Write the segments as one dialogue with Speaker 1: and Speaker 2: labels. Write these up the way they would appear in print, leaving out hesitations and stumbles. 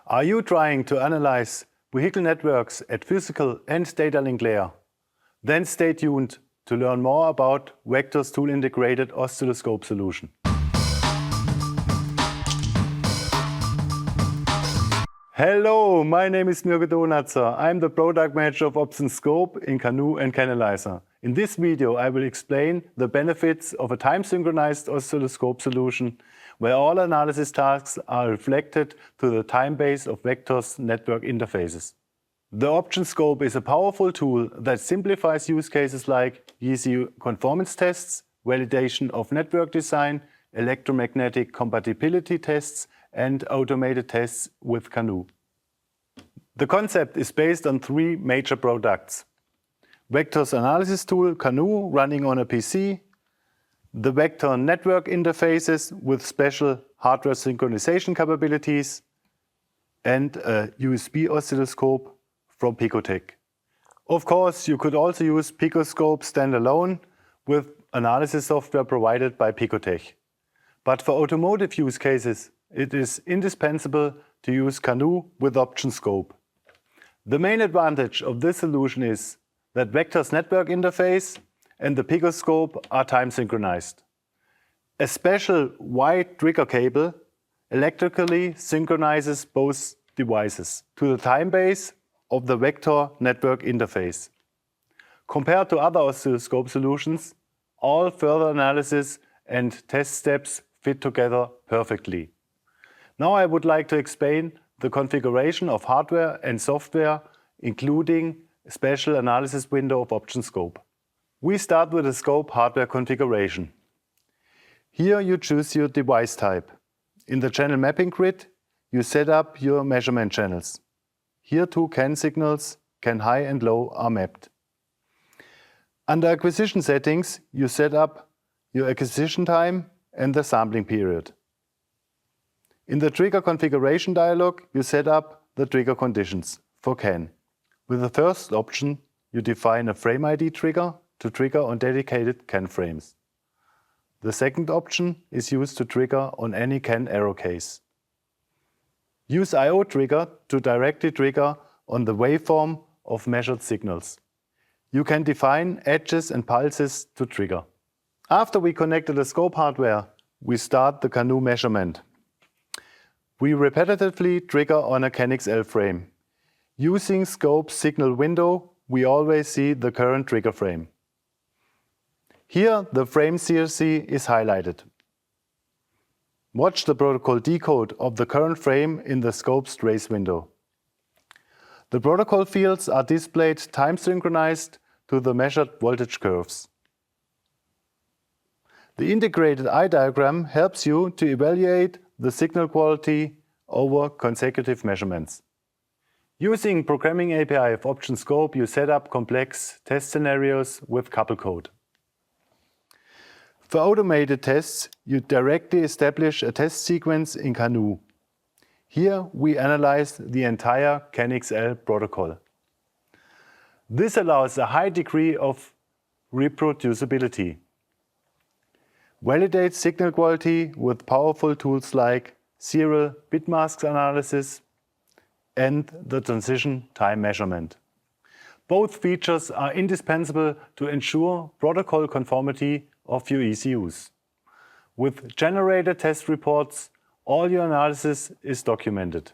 Speaker 1: Are you trying to analyze vehicle networks at physical and data link layer? Then stay tuned to learn more about Vector's tool-integrated oscilloscope solution. Hello, my name is Mirko Donatzer. I'm the product manager of Oscilloscope in CANoe and CANalyzer. In this video, I will explain the benefits of a time-synchronized oscilloscope solution where all analysis tasks are reflected to the time base of Vector's network interfaces. The option scope is a powerful tool that simplifies use cases like easy conformance tests, validation of network design, electromagnetic compatibility tests, and automated tests with CANoe. The concept is based on three major products: Vector's analysis tool CANoe running on a PC, the Vector network interfaces with special hardware synchronization capabilities, and a USB oscilloscope from Picotech. Of course, you could also use PicoScope standalone with analysis software provided by Picotech. But for automotive use cases, it is indispensable to use CANoe with option scope. The main advantage of this solution is that Vector's network interface and the PicoScope are time synchronized. A special white trigger cable electrically synchronizes both devices to the time base of the Vector network interface. Compared to other oscilloscope solutions, all further analysis and test steps fit together perfectly. Now I would like to explain the configuration of hardware and software, including a special analysis window of option scope. We start with the scope hardware configuration. Here you choose your device type. In the channel mapping grid, you set up your measurement channels. Here two CAN signals, CAN high and low, are mapped. Under acquisition settings, you set up your acquisition time and the sampling period. In the trigger configuration dialog, you set up the trigger conditions for CAN. With the first option, you define a frame ID trigger to trigger on dedicated CAN frames. The second option is used to trigger on any CAN error case. Use I/O trigger to directly trigger on the waveform of measured signals. You can define edges and pulses to trigger. After we connected the scope hardware, we start the CANoe measurement. We repetitively trigger on a CANxl frame. Using scope's signal window, we always see the current trigger frame. Here, the frame CRC is highlighted. Watch the protocol decode of the current frame in the scope's trace window. The protocol fields are displayed time synchronized to the measured voltage curves. The integrated eye diagram helps you to evaluate the signal quality over consecutive measurements. Using programming API of option scope, you set up complex test scenarios with couple code. For automated tests, you directly establish a test sequence in CANoe. Here we analyze the entire CANxl protocol. This allows a high degree of reproducibility. Validate signal quality with powerful tools like serial bit mask analysis and the transition time measurement. Both features are indispensable to ensure protocol conformity of your ECUs. With generated test reports, all your analysis is documented.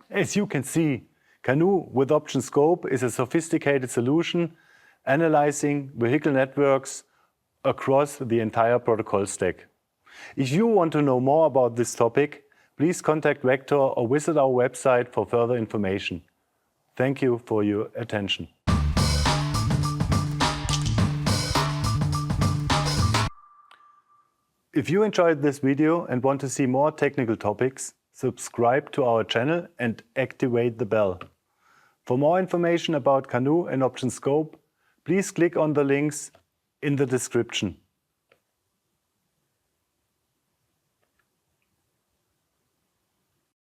Speaker 1: As you can see, CANoe with option scope is a sophisticated solution analyzing vehicle networks across the entire protocol stack. If you want to know more about this topic, please contact Vector or visit our website for further information. Thank you for your attention. If you enjoyed this video and want to see more technical topics, subscribe to our channel and activate the bell. For more information about CANoe and option scope, please click on the links in the description.